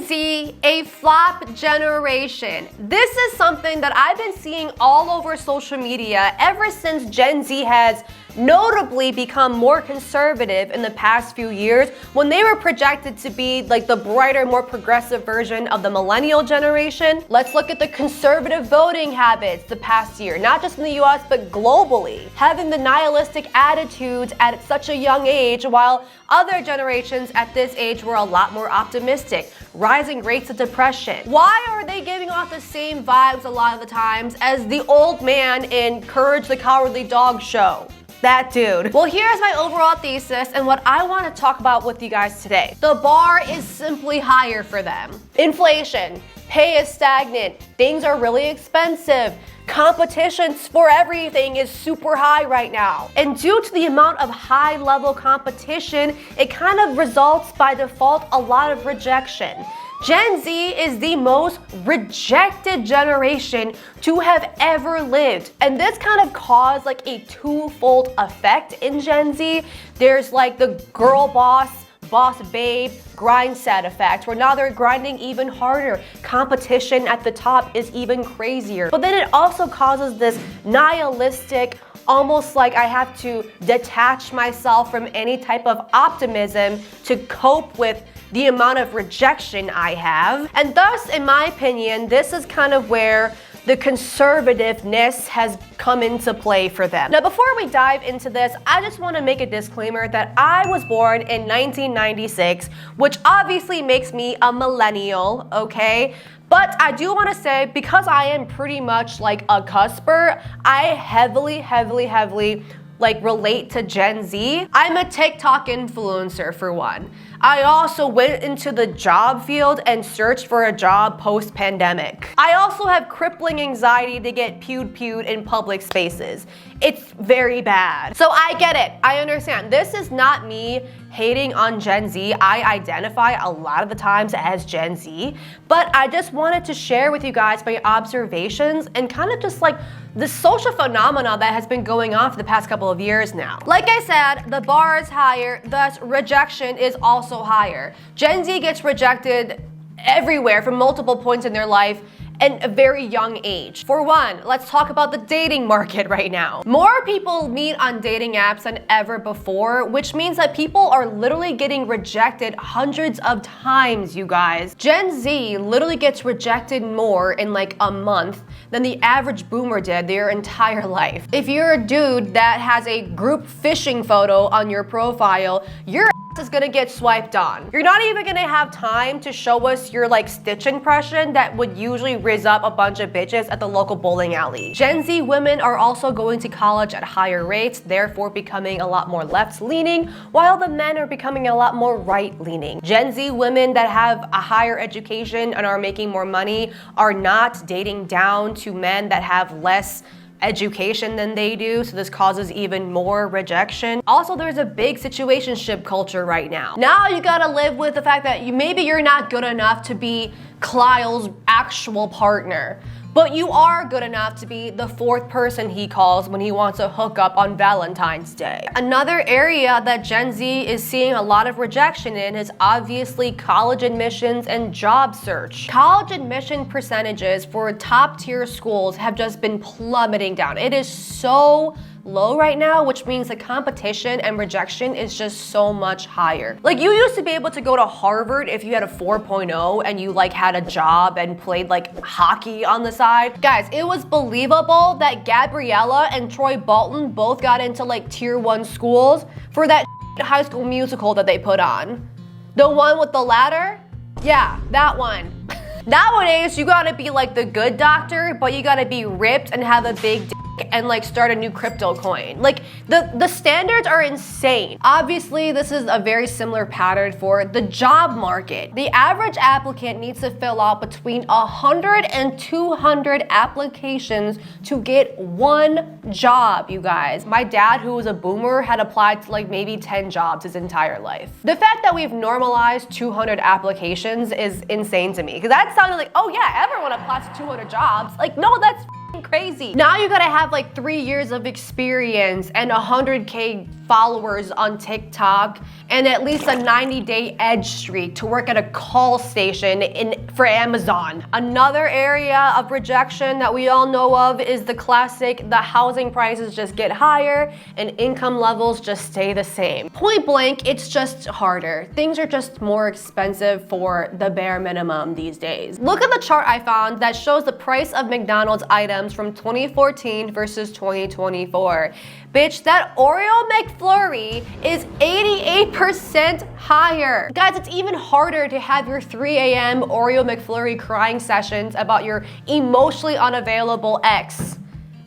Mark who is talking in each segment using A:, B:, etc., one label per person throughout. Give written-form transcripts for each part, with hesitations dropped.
A: Z, a flop generation. This is something that I've been seeing all over social media ever since Gen Z has notably become more conservative in the past few years, when they were projected to be like the brighter, more progressive version of the millennial generation. Let's look at the conservative voting habits the past year, not just in the US, but globally. Having the nihilistic attitudes at such a young age, while other generations at this age were a lot more optimistic. Rising rates of depression. Why are they giving off the same vibes a lot of the times as the old man in Courage the Cowardly Dog show? That dude. Well, here's my overall thesis and what I want to talk about with you guys today. The bar is simply higher for them. Inflation, pay is stagnant, things are really expensive, competition for everything is super high right now. And due to the amount of high-level competition, it kind of results by default a lot of rejection. Gen Z is the most rejected generation to have ever lived. And this kind of caused like a twofold effect in Gen Z. There's like the girl boss babe, grind set effect, where now they're grinding even harder. Competition at the top is even crazier. But then it also causes this nihilistic, almost like I have to detach myself from any type of optimism to cope with the amount of rejection I have. And thus, in my opinion, this is kind of where the conservativeness has come into play for them. Now, before we dive into this, I just want to make a disclaimer that I was born in 1996, which obviously makes me a millennial, okay? But I do want to say, because I am pretty much like a cusper, I heavily like relate to Gen Z. I'm a TikTok influencer for one. I also went into the job field and searched for a job post-pandemic. I also have crippling anxiety to get pewed in public spaces. It's very bad. So I get it, I understand. This is not me hating on Gen Z. I identify a lot of the times as Gen Z, but I just wanted to share with you guys my observations and kind of just like the social phenomena that has been going on for the past couple of years now. Like I said, the bar is higher, thus rejection is also higher. Gen Z gets rejected everywhere from multiple points in their life at a very young age. For one, let's talk about the dating market right now. More people meet on dating apps than ever before, which means that people are literally getting rejected hundreds of times, you guys. Gen Z literally gets rejected more in like a month than the average boomer did their entire life. If you're a dude that has a group fishing photo on your profile, your is gonna get swiped on. You're not even gonna have time to show us your like Stitch impression that would usually rizz up a bunch of bitches at the local bowling alley. Gen Z women are also going to college at higher rates, therefore becoming a lot more left-leaning, while the men are becoming a lot more right-leaning. Gen Z women that have a higher education and are making more money are not dating down to men that have less education than they do, so this causes even more rejection. Also, there's a big situationship culture right now. Now you gotta live with the fact that maybe you're not good enough to be Kyle's actual partner, but you are good enough to be the fourth person he calls when he wants to hook up on Valentine's Day. Another area that Gen Z is seeing a lot of rejection in is obviously college admissions and job search. College admission percentages for top tier schools have just been plummeting down. It is so low right now, which means the competition and rejection is just so much higher. Like, you used to be able to go to Harvard if you had a 4.0 and you like had a job and played like hockey on the side. Guys, it was believable that Gabriella and Troy Bolton both got into like tier 1 schools for that High School Musical that they put on. The one with the ladder? Yeah, that one. Nowadays, you gotta be like the good doctor, but you gotta be ripped and have a big dick and like start a new crypto coin. Like, the standards are insane. Obviously, this is a very similar pattern for the job market. The average applicant needs to fill out between 100 and 200 applications to get one job, you guys. My dad, who was a boomer, had applied to like maybe 10 jobs his entire life. The fact that we've normalized 200 applications is insane to me, because that sounded like, oh yeah, everyone applies to 200 jobs. Like, no, that's crazy. Now you gotta have like 3 years of experience and 100K followers on TikTok and at least a 90-day edge streak to work at a call station for Amazon. Another area of rejection that we all know of is the classic, the housing prices just get higher and income levels just stay the same. Point blank, it's just harder. Things are just more expensive for the bare minimum these days. Look at the chart I found that shows the price of McDonald's items from 2014 versus 2024. Bitch, that Oreo McFlurry is 88% higher. Guys, it's even harder to have your 3 a.m. Oreo McFlurry crying sessions about your emotionally unavailable ex.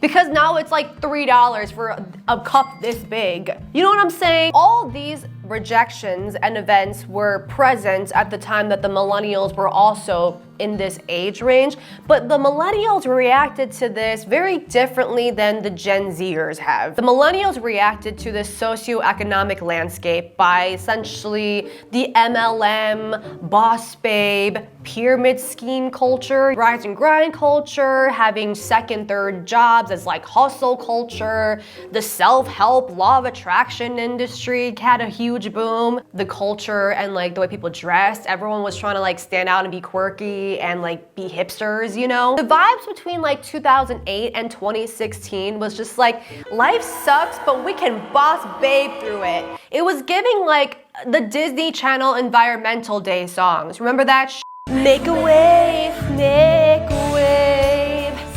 A: Because now it's like $3 for a cup this big. You know what I'm saying? All these rejections and events were present at the time that the millennials were also in this age range, but the millennials reacted to this very differently than the Gen Zers have. The millennials reacted to this socioeconomic landscape by essentially the MLM, boss babe, pyramid scheme culture, rise and grind culture, having second, third jobs as like hustle culture, the self-help law of attraction industry had a huge boom, the culture and like the way people dressed, everyone was trying to like stand out and be quirky and like be hipsters, you know? The vibes between like 2008 and 2016 was just like, life sucks, but we can boss babe through it. It was giving like the Disney Channel Environmental Day songs. Remember that shit? Make a wave,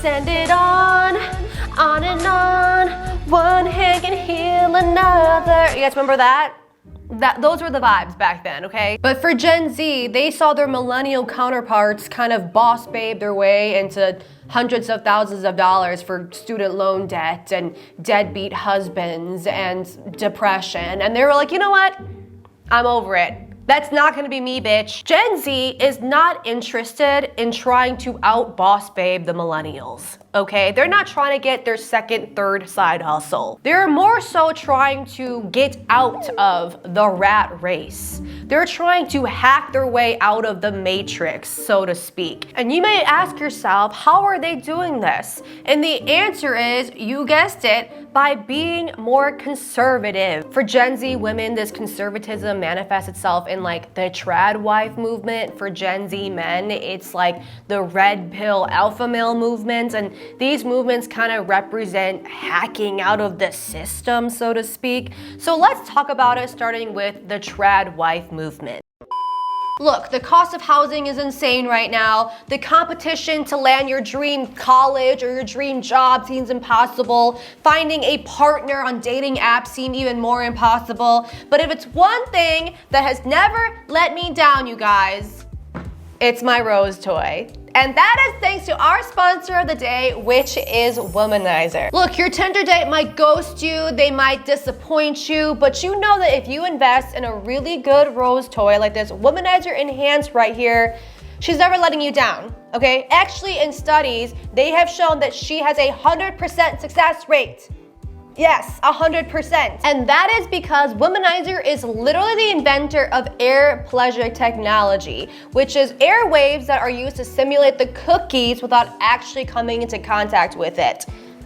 A: send it on and on. One hand can heal another. You guys remember that? Those were the vibes back then, okay? But for Gen Z, they saw their millennial counterparts kind of boss babe their way into hundreds of thousands of dollars for student loan debt and deadbeat husbands and depression. And they were like, you know what? I'm over it. That's not gonna be me, bitch. Gen Z is not interested in trying to out-boss babe the millennials, okay? They're not trying to get their second, third side hustle. They're more so trying to get out of the rat race. They're trying to hack their way out of the matrix, so to speak. And you may ask yourself, how are they doing this? And the answer is, you guessed it, by being more conservative. For Gen Z women, this conservatism manifests itself in like the trad wife movement. For Gen Z men, it's like the red pill alpha male movement. And these movements kind of represent hacking out of the system, so to speak. So let's talk about it, starting with the trad wife movement. Look, the cost of housing is insane right now. The competition to land your dream college or your dream job seems impossible. Finding a partner on dating apps seems even more impossible. But if it's one thing that has never let me down, you guys, it's my rose toy. And that is thanks to our sponsor of the day, which is Womanizer. Look, your Tinder date might ghost you, they might disappoint you, but you know that if you invest in a really good rose toy like this Womanizer Enhanced right here, she's never letting you down, okay? Actually, in studies, they have shown that she has a 100% success rate. Yes, 100%. And that is because Womanizer is literally the inventor of air pleasure technology, which is air waves that are used to simulate the cookies without actually coming into contact with it.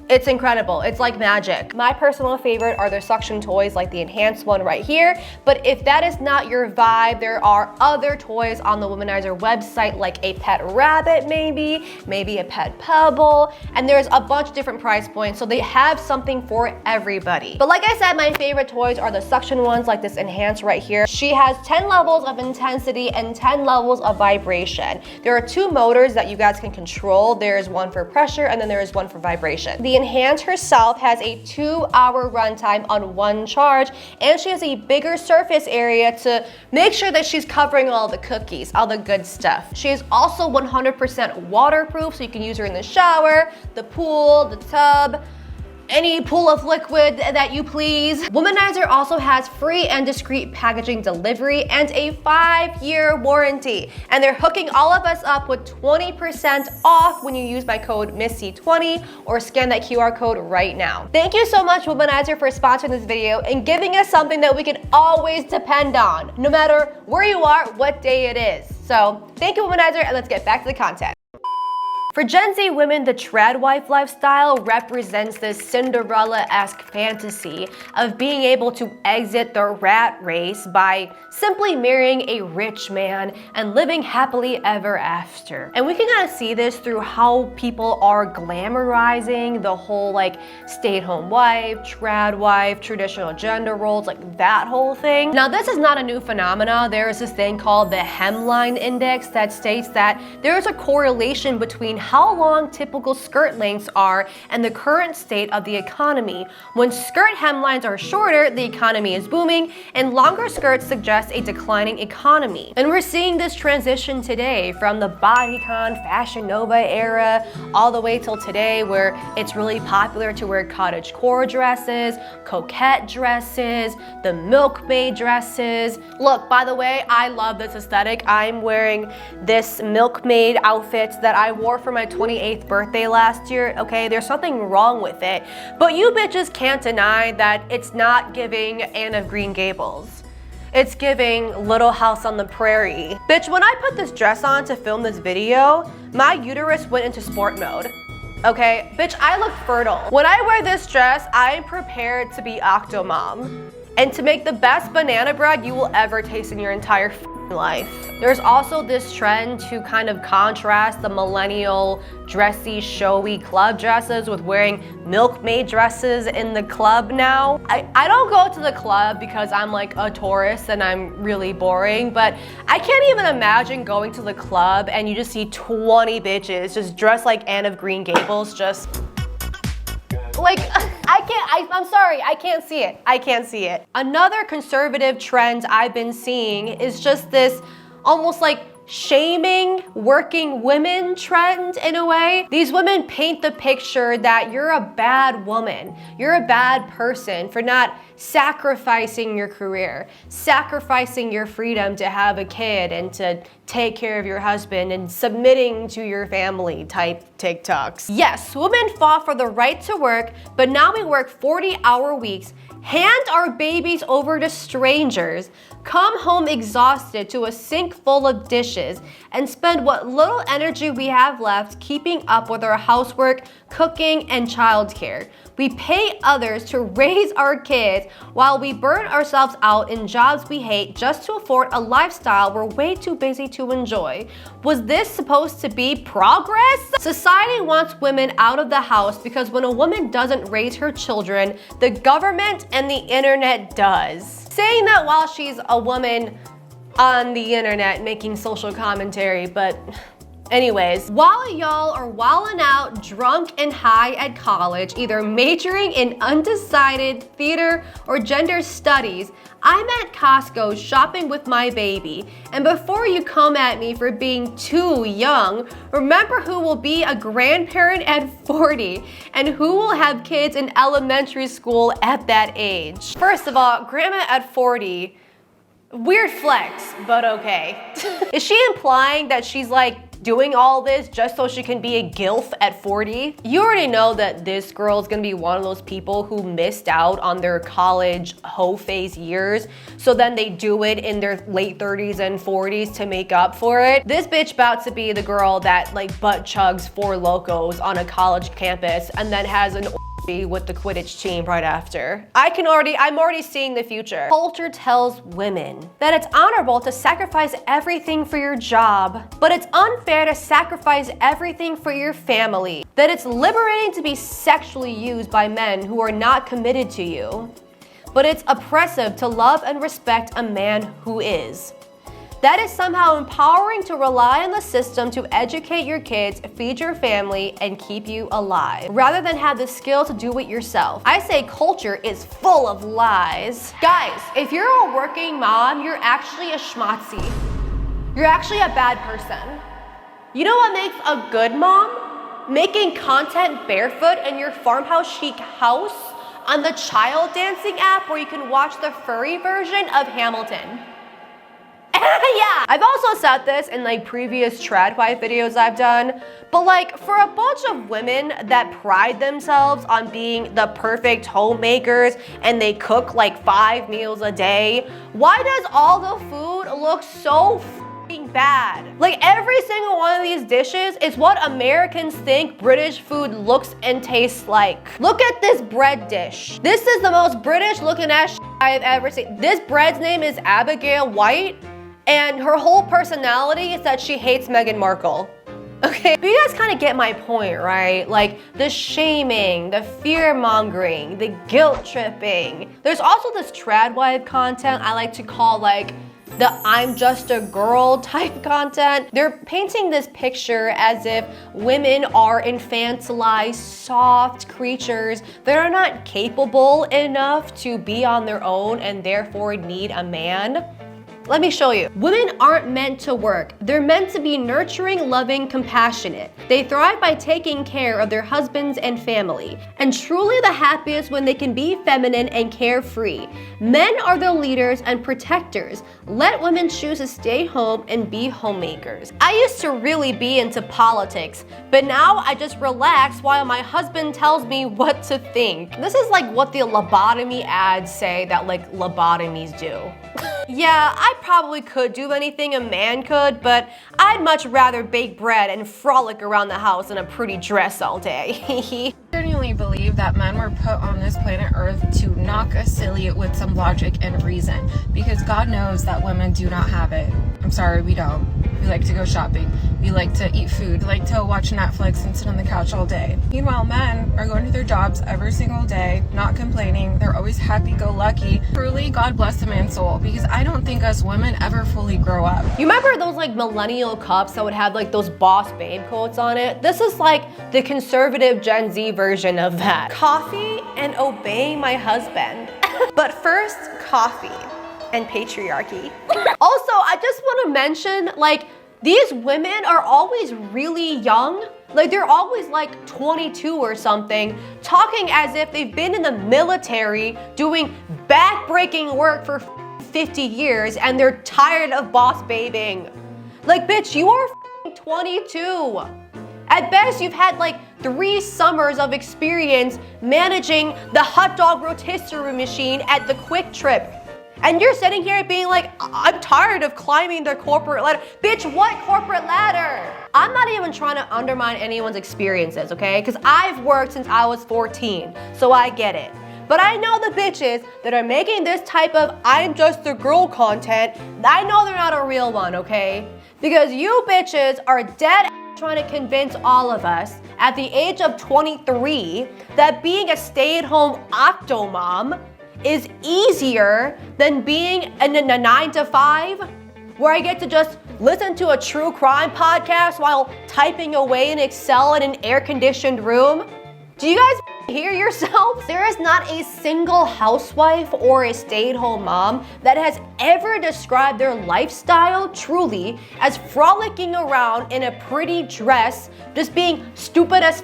A: It's incredible. It's like magic. My personal favorite are their suction toys like the enhanced one right here. But if that is not your vibe, there are other toys on the Womanizer website like a pet rabbit maybe a pet pebble, and there's a bunch of different price points, so they have something for everybody. But like I said, my favorite toys are the suction ones like this enhanced right here. She has 10 levels of intensity and 10 levels of vibration. There are 2 motors that you guys can control. There's one for pressure and then there is one for vibration. The Enhance herself has a 2-hour runtime on one charge, and she has a bigger surface area to make sure that she's covering all the cookies, all the good stuff. She is also 100% waterproof, so you can use her in the shower, the pool, the tub, any pool of liquid that you please. Womanizer also has free and discreet packaging delivery and a 5-year warranty. And they're hooking all of us up with 20% off when you use my code MISSY20 or scan that QR code right now. Thank you so much, Womanizer, for sponsoring this video and giving us something that we can always depend on, no matter where you are, what day it is. So thank you, Womanizer, and let's get back to the content. For Gen Z women, the trad wife lifestyle represents this Cinderella-esque fantasy of being able to exit the rat race by simply marrying a rich man and living happily ever after. And we can kind of see this through how people are glamorizing the whole like stay-at-home wife, trad wife, traditional gender roles, like that whole thing. Now, this is not a new phenomena. There is this thing called the Hemline index that states that there is a correlation between how long typical skirt lengths are and the current state of the economy. When skirt hemlines are shorter, the economy is booming, and longer skirts suggest a declining economy. And we're seeing this transition today from the bodycon, Fashion Nova era, all the way till today, where it's really popular to wear cottagecore dresses, coquette dresses, the milkmaid dresses. Look, by the way, I love this aesthetic. I'm wearing this milkmaid outfit that I wore for my 28th birthday last year. Okay, there's something wrong with it, but you bitches can't deny that it's not giving Anne of Green Gables. It's giving Little House on the Prairie. Bitch, when I put this dress on to film this video, my uterus went into sport mode. Okay, bitch, I look fertile. When I wear this dress, I'm prepared to be Octomom and to make the best banana bread you will ever taste in your entire life. There's also this trend to kind of contrast the millennial dressy, showy club dresses with wearing milkmaid dresses in the club now. I don't go to the club because I'm like a tourist and I'm really boring, but I can't even imagine going to the club and you just see 20 bitches just dressed like Anne of Green Gables, just like, I'm sorry, I can't see it. I can't see it. Another conservative trend I've been seeing is just this almost like shaming working women trend in a way. These women paint the picture that you're a bad woman, you're a bad person for not sacrificing your career, sacrificing your freedom to have a kid and to take care of your husband and submitting to your family type TikToks. Yes, women fought for the right to work, but now we work 40-hour weeks, hand our babies over to strangers, come home exhausted to a sink full of dishes, and spend what little energy we have left keeping up with our housework, cooking, and childcare. We pay others to raise our kids while we burn ourselves out in jobs we hate just to afford a lifestyle we're way too busy to enjoy. Was this supposed to be progress? Society wants women out of the house because when a woman doesn't raise her children, the government and the internet does. Saying that while she's a woman on the internet making social commentary, but anyways, while y'all are wilding out drunk and high at college, either majoring in undecided theater or gender studies, I'm at Costco shopping with my baby. And before you come at me for being too young, remember who will be a grandparent at 40 and who will have kids in elementary school at that age. First of all, grandma at 40, weird flex, but okay. Is she implying that she's like doing all this just so she can be a gilf at 40? You already know that this girl is gonna be one of those people who missed out on their college hoe phase years, so then they do it in their late 30s and 40s to make up for it. This bitch about to be the girl that like butt chugs 4 locos on a college campus and then has an with the Quidditch team right after. I'm already seeing the future. Culture tells women that it's honorable to sacrifice everything for your job, but it's unfair to sacrifice everything for your family. That it's liberating to be sexually used by men who are not committed to you, but it's oppressive to love and respect a man who is. That is somehow empowering to rely on the system to educate your kids, feed your family, and keep you alive, rather than have the skill to do it yourself. I say culture is full of lies. Guys, if you're a working mom, you're actually a schmatzi. You're actually a bad person. You know what makes a good mom? Making content barefoot in your farmhouse chic house on the child dancing app where you can watch the furry version of Hamilton. Yeah, I've also said this in like previous trad wife videos I've done, but like for a bunch of women that pride themselves on being the perfect homemakers and they cook like 5 meals a day, why does all the food look so bad. Like every single one of these dishes is what Americans think British food looks and tastes like. Look at this bread dish. This is the most British looking ass I've ever seen. This bread's name is Abigail White, and her whole personality is that she hates Meghan Markle. Okay, but you guys kind of get my point, right? Like the shaming, the fear-mongering, the guilt-tripping. There's also this tradwife content I like to call like the I'm just a girl type content. They're painting this picture as if women are infantilized, soft creatures that are not capable enough to be on their own and therefore need a man. Let me show you. Women aren't meant to work. They're meant to be nurturing, loving, compassionate. They thrive by taking care of their husbands and family, and truly the happiest when they can be feminine and carefree. Men are the leaders and protectors. Let women choose to stay home and be homemakers. I used to really be into politics, but now I just relax while my husband tells me what to think. This is like what the lobotomy ads say that like lobotomies do. Yeah, I probably could do anything a man could, but I'd much rather bake bread and frolic around the house in a pretty dress all day.
B: I genuinely believe that men were put on this planet Earth to knock us silly with some logic and reason, because God knows that women do not have it. I'm sorry, we don't. We like to go shopping. We like to eat food, like to watch Netflix and sit on the couch all day. Meanwhile, men are going to their jobs every single day, not complaining. They're always happy-go-lucky. Truly, God bless the man's soul, because I don't think us women ever fully grow up.
A: You remember those like millennial cups that would have like those boss babe quotes on it? This is like the conservative Gen Z version of that. Coffee and obeying my husband. But first, coffee and patriarchy. Also, I just want to mention, like, these women are always really young. Like, they're always like 22 or something, talking as if they've been in the military doing back-breaking work for 50 years and they're tired of boss babing. Like, bitch, you are 22. At best, you've had like 3 summers of experience managing the hot dog rotisserie machine at the Quick Trip. And you're sitting here being like, I'm tired of climbing the corporate ladder. Bitch, what corporate ladder? I'm not even trying to undermine anyone's experiences, okay? Because I've worked since I was 14, so I get it. But I know the bitches that are making this type of I'm just a girl content, I know they're not a real one, okay? Because you bitches are dead trying to convince all of us at the age of 23 that being a stay-at-home octomom is easier than being in a 9-to-5 where I get to just listen to a true crime podcast while typing away in Excel in an air-conditioned room. Do you guys hear yourselves? There is not a single housewife or a stay-at-home mom that has ever described their lifestyle truly as frolicking around in a pretty dress, just being stupid as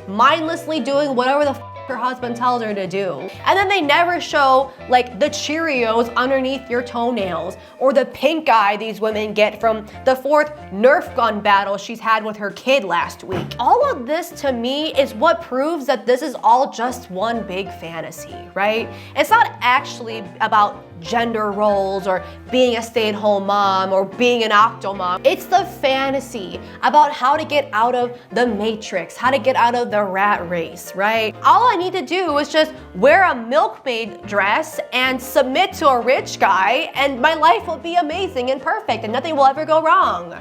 A: mindlessly doing whatever the her husband tells her to do. And then they never show like the Cheerios underneath your toenails or the pink eye these women get from the 4th Nerf gun battle she's had with her kid last week. All of this to me is what proves that this is all just one big fantasy, right? It's not actually about gender roles or being a stay-at-home mom or being an octomom. It's the fantasy about how to get out of the matrix, how to get out of the rat race, right? All I need to do is just wear a milkmaid dress and submit to a rich guy and my life will be amazing and perfect and nothing will ever go wrong.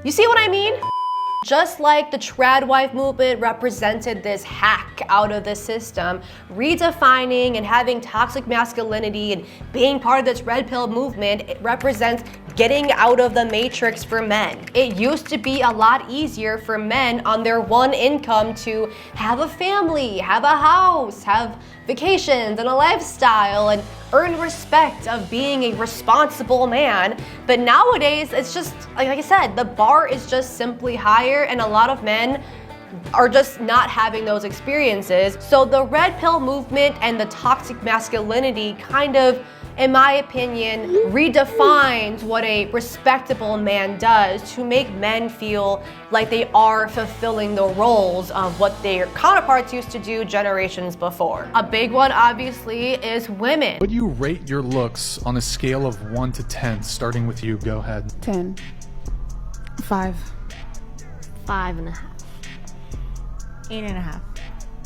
A: You see what I mean? Just like the tradwife movement represented this hack out of the system, redefining and having toxic masculinity and being part of this red pill movement, it represents getting out of the matrix for men. It used to be a lot easier for men on their one income to have a family, have a house, have vacations and a lifestyle and earn respect of being a responsible man. But nowadays, it's just, like I said, the bar is just simply higher and a lot of men are just not having those experiences. So the red pill movement and the toxic masculinity kind of in my opinion, redefines what a respectable man does to make men feel like they are fulfilling the roles of what their counterparts used to do generations before. A big one, obviously, is women.
C: Would you rate your looks on a scale of 1 to 10, starting with you? Go ahead.
D: 10. 5.
E: 5.5.
B: 8.5.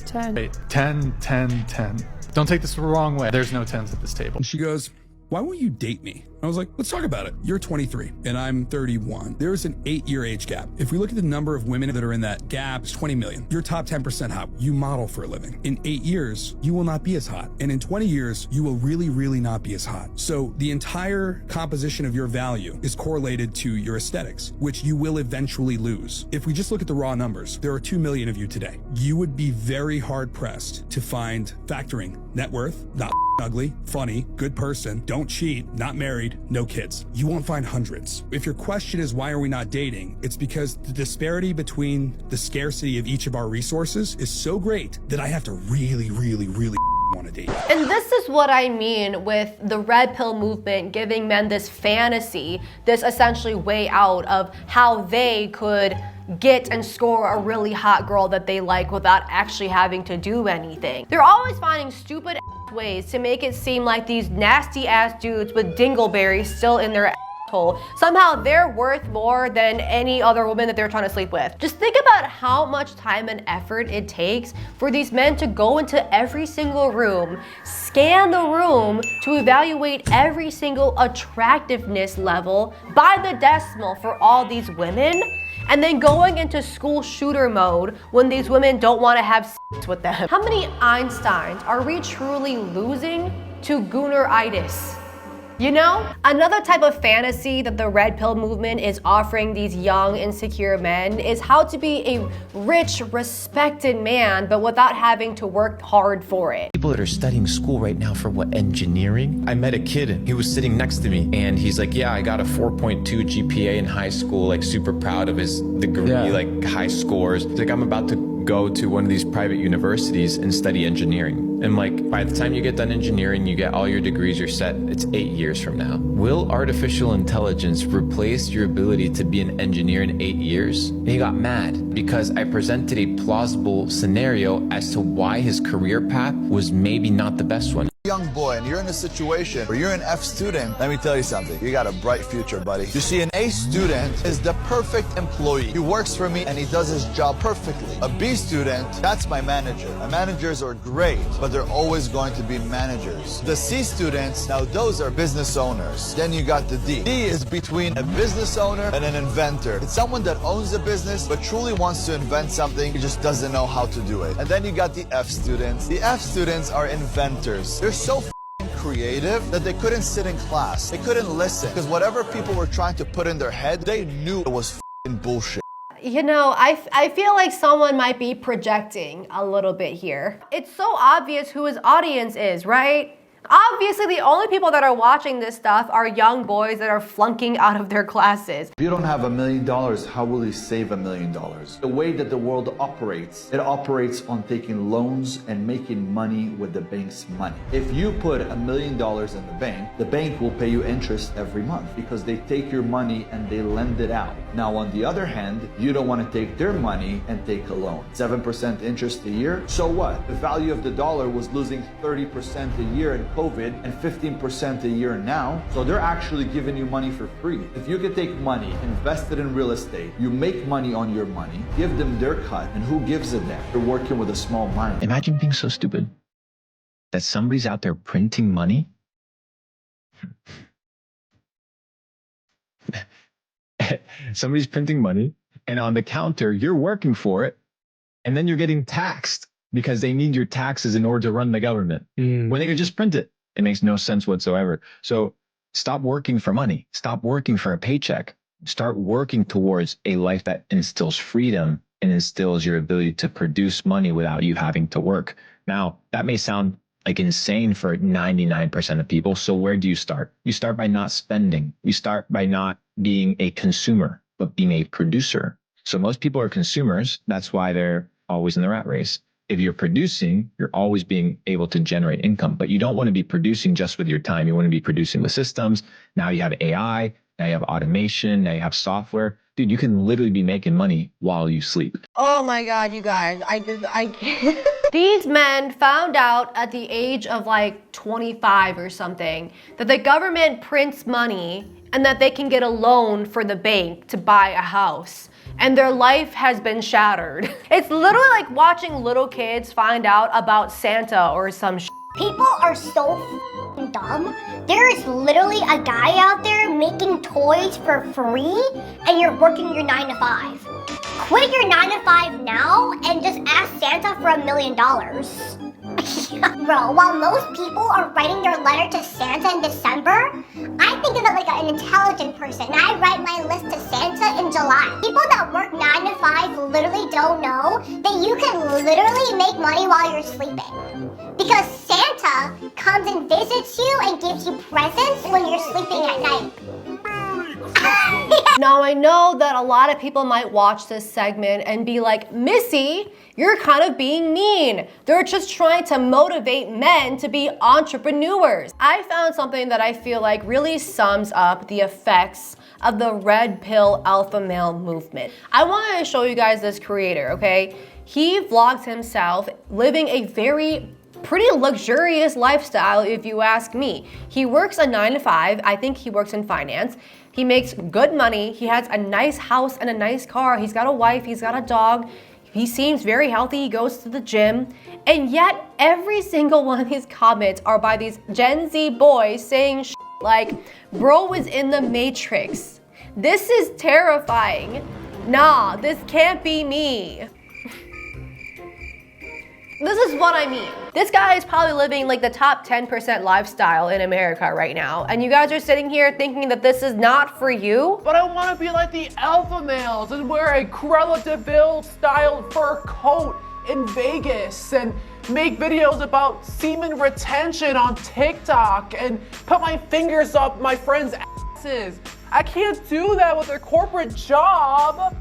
D: 10.
C: Wait, 10, 10, 10. Don't take this the wrong way. There's no 10s at this table.
F: And she goes, why won't you date me? I was like, let's talk about it. You're 23 and I'm 31. There's an 8-year age gap. If we look at the number of women that are in that gap, it's 20 million. You're top 10% hot. You model for a living. In 8 years, you will not be as hot. And in 20 years, you will really, really not be as hot. So the entire composition of your value is correlated to your aesthetics, which you will eventually lose. If we just look at the raw numbers, there are 2 million of you today. You would be very hard pressed to find, factoring net worth, not ugly, funny, good person, don't cheat, not married, no kids. You won't find hundreds. If your question is why are we not dating, it's because the disparity between the scarcity of each of our resources is so great that I have to really, really, really want to date.
A: And this is what I mean with the red pill movement giving men this fantasy, this essentially way out of how they could get and score a really hot girl that they like without actually having to do anything. They're always finding stupid ways to make it seem like these nasty ass dudes with dingleberries still in their asshole, somehow they're worth more than any other woman that they're trying to sleep with. Just think about how much time and effort it takes for these men to go into every single room, scan the room to evaluate every single attractiveness level by the decimal for all these women, and then going into school shooter mode when these women don't want to have sex with them. How many Einsteins are we truly losing to Gooneritis? You know? Another type of fantasy that the red pill movement is offering these young, insecure men is how to be a rich, respected man, but without having to work hard for it.
G: People that are studying school right now for what, engineering? I met a kid, he was sitting next to me and he's like, yeah, I got a 4.2 GPA in high school, like super proud of his degree, like high scores. He's like, I'm about to go to one of these private universities and study engineering. And like, by the time you get done engineering, you get all your degrees, you're set. It's 8 years from now. Will artificial intelligence replace your ability to be an engineer in 8 years? And he got mad because I presented a plausible scenario as to why his career path was maybe not the best one.
H: Young boy and you're in a situation where you're an F student, let me tell you something, you got a bright future, buddy. You see, an A student is the perfect employee. He works for me and he does his job perfectly. A B student, that's my manager. My managers are great, but they're always going to be managers. The C students, now those are business owners. Then you got the D. D is between a business owner and an inventor. It's someone that owns a business but truly wants to invent something, he just doesn't know how to do it. And then you got the F students. The F students are inventors. They're so creative that they couldn't sit in class. They couldn't listen because whatever people were trying to put in their head, they knew it was bullshit.
A: You know, I feel like someone might be projecting a little bit here. It's so obvious who his audience is, right? Obviously, the only people that are watching this stuff are young boys that are flunking out of their classes.
I: If you don't have $1 million, how will you save $1 million? The way that the world operates, it operates on taking loans and making money with the bank's money. If you put $1 million in the bank will pay you interest every month because they take your money and they lend it out. Now, on the other hand, you don't want to take their money and take a loan. 7% interest a year. So what? The value of the dollar was losing 30% a year in COVID and 15% a year now. So they're actually giving you money for free. If you could take money, invest it in real estate, you make money on your money, give them their cut, and who gives a damn? You're working with a small mind.
G: Imagine being so stupid that somebody's out there printing money. Somebody's printing money, and on the counter, you're working for it, and then you're getting taxed because they need your taxes in order to run the government. When they could just print it. It makes no sense whatsoever. So stop working for money. Stop working for a paycheck. Start working towards a life that instills freedom and instills your ability to produce money without you having to work. Now, that may sound like insane for 99% of people. So where do you start? You start by not spending. You start by not being a consumer, but being a producer. So most people are consumers. That's why they're always in the rat race. if you're producing, you're always being able to generate income, but you don't want to be producing just with your time. You want to be producing with systems. Now you have AI, now you have automation, now you have software. Dude, you can literally be making money while you sleep.
J: Oh my God, you guys, I can't.
A: These men found out at the age of like 25 or something that the government prints money and that they can get a loan for the bank to buy a house. And their life has been shattered. It's literally like watching little kids find out about Santa or some shit.
K: People are so f***ing dumb. There is literally a guy out there making toys for free and you're working your 9 to 5. Quit your 9 to 5 now and just ask Santa for $1 million. Bro, while most people are writing their letter to Santa in December, I think of it like an intelligent person. I write my list to Santa in July. People that work 9 to 5 literally don't know that you can literally make money while you're sleeping. Because Santa comes and visits you and gives you presents when you're sleeping at night.
A: Now I know that a lot of people might watch this segment and be like, Missy, you're kind of being mean. They're just trying to motivate men to be entrepreneurs. I found something that I feel like really sums up the effects of the red pill alpha male movement. I want to show you guys this creator, okay? He vlogs himself living a pretty luxurious lifestyle, if you ask me. He works a 9 to 5. I think he works in finance. He makes good money. He has a nice house and a nice car. He's got a wife. He's got a dog. He seems very healthy. He goes to the gym. And yet, every single one of his comments are by these Gen Z boys saying shit like, bro was in the Matrix. This is terrifying. Nah, this can't be me. This is what I mean. This guy is probably living like the top 10% lifestyle in America right now. And you guys are sitting here thinking that this is not for you.
L: But I want to be like the alpha males and wear a Cruella de Vil style fur coat in Vegas and make videos about semen retention on TikTok and put my fingers up my friends' asses. I can't do that with a corporate job.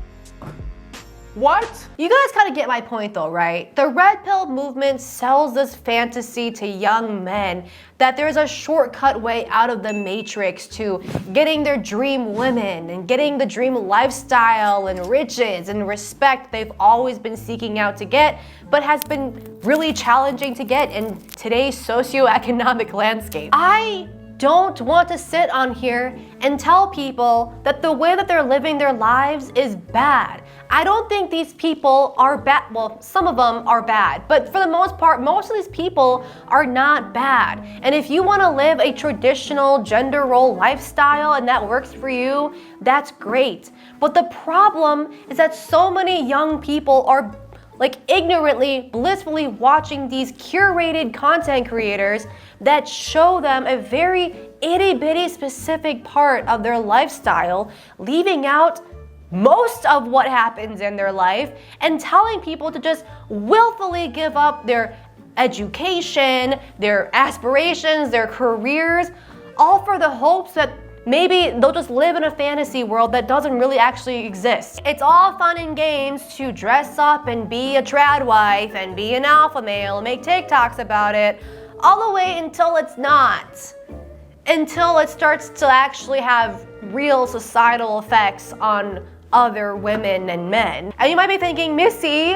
L: What?
A: You guys kind of get my point though, right? The red pill movement sells this fantasy to young men that there's a shortcut way out of the matrix to getting their dream women and getting the dream lifestyle and riches and respect they've always been seeking out to get, but has been really challenging to get in today's socioeconomic landscape. I don't want to sit on here and tell people that the way that they're living their lives is bad. I don't think these people are bad. Well, some of them are bad, but for the most part, most of these people are not bad. And if you want to live a traditional gender role lifestyle and that works for you, that's great. But the problem is that so many young people are like ignorantly, blissfully watching these curated content creators that show them a very itty-bitty specific part of their lifestyle, leaving out most of what happens in their life and telling people to just willfully give up their education, their aspirations, their careers, all for the hopes that maybe they'll just live in a fantasy world that doesn't really actually exist. It's all fun and games to dress up and be a trad wife and be an alpha male and make TikToks about it, all the way until it's not. Until it starts to actually have real societal effects on other women and men. And you might be thinking, Missy,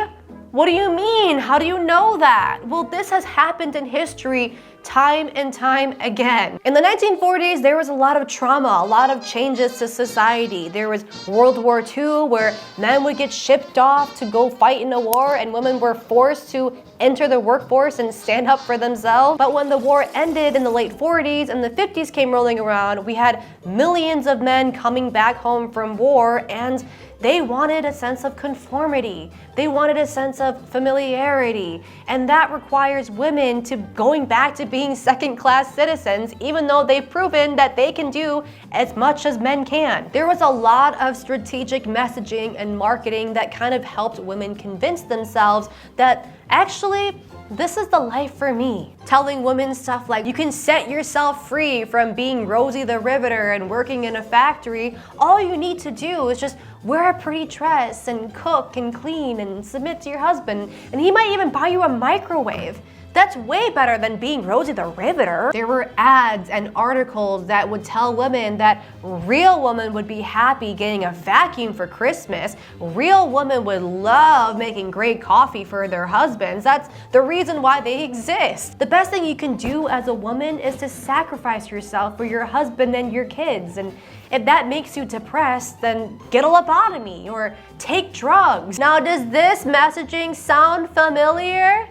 A: what do you mean? How do you know that? Well, this has happened in history time and time again. In the 1940s, there was a lot of trauma, a lot of changes to society. There was World War II, where men would get shipped off to go fight in a war and women were forced to enter the workforce and stand up for themselves. But when the war ended in the late 40s and the 50s came rolling around, we had millions of men coming back home from war, and they wanted a sense of conformity. They wanted a sense of familiarity. And that requires women to going back to being second-class citizens, even though they've proven that they can do as much as men can. There was a lot of strategic messaging and marketing that kind of helped women convince themselves that actually, this is the life for me. Telling women stuff like, you can set yourself free from being Rosie the Riveter and working in a factory. All you need to do is just wear a pretty dress and cook and clean and submit to your husband, and he might even buy you a microwave. That's way better than being Rosie the Riveter. There were ads and articles that would tell women that real women would be happy getting a vacuum for Christmas. Real women would love making great coffee for their husbands. That's the reason why they exist. The best thing you can do as a woman is to sacrifice yourself for your husband and your kids. And if that makes you depressed, then get a lobotomy or take drugs. Now, does this messaging sound familiar?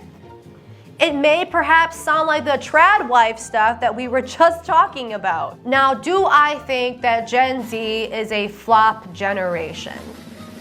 A: It may perhaps sound like the trad wife stuff that we were just talking about. Now, do I think that Gen Z is a flop generation?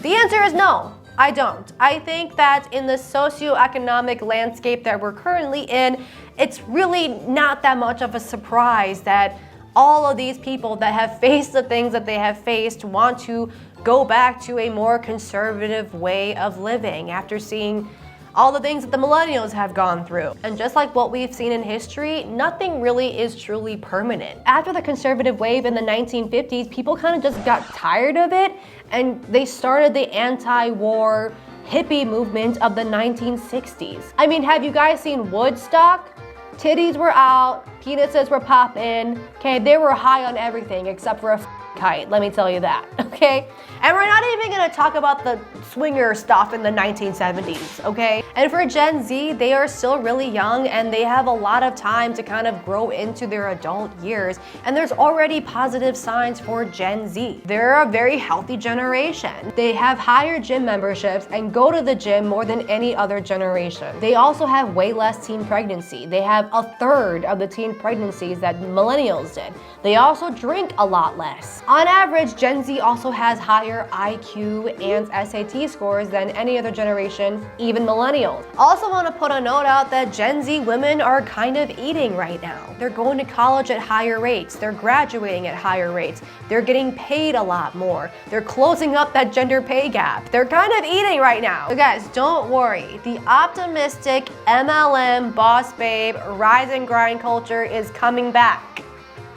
A: The answer is no, I don't. I think that in the socioeconomic landscape that we're currently in, it's really not that much of a surprise that all of these people that have faced the things that they have faced want to go back to a more conservative way of living after seeing all the things that the millennials have gone through. And just like what we've seen in history, nothing really is truly permanent. After the conservative wave in the 1950s, people kind of just got tired of it, and they started the anti-war hippie movement of the 1960s. I mean, have you guys seen Woodstock? Titties were out, penises were popping, okay? They were high on everything except for a kite, let me tell you that, okay? And we're not even gonna talk about the swinger stuff in the 1970s, okay? And for Gen Z, they are still really young and they have a lot of time to kind of grow into their adult years. And there's already positive signs for Gen Z. They're a very healthy generation. They have higher gym memberships and go to the gym more than any other generation. They also have way less teen pregnancy. They have a third of the teen pregnancies that millennials did. They also drink a lot less. On average, Gen Z also has higher IQ and SAT scores than any other generation, even millennials. Also want to put a note out that Gen Z women are kind of eating right now. They're going to college at higher rates. They're graduating at higher rates. They're getting paid a lot more. They're closing up that gender pay gap. They're kind of eating right now. So guys, don't worry. The optimistic MLM boss babe rise and grind culture is coming back.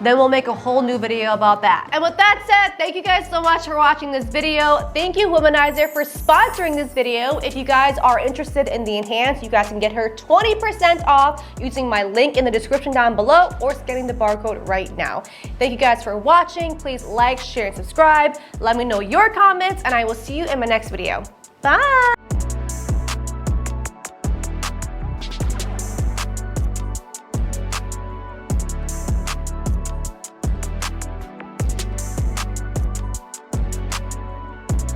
A: Then we'll make a whole new video about that. And with that said, thank you guys so much for watching this video. Thank you, Womanizer, for sponsoring this video. If you guys are interested in the Enhanced, you guys can get her 20% off using my link in the description down below or scanning the barcode right now. Thank you guys for watching. Please like, share, and subscribe. Let me know your comments, and I will see you in my next video. Bye!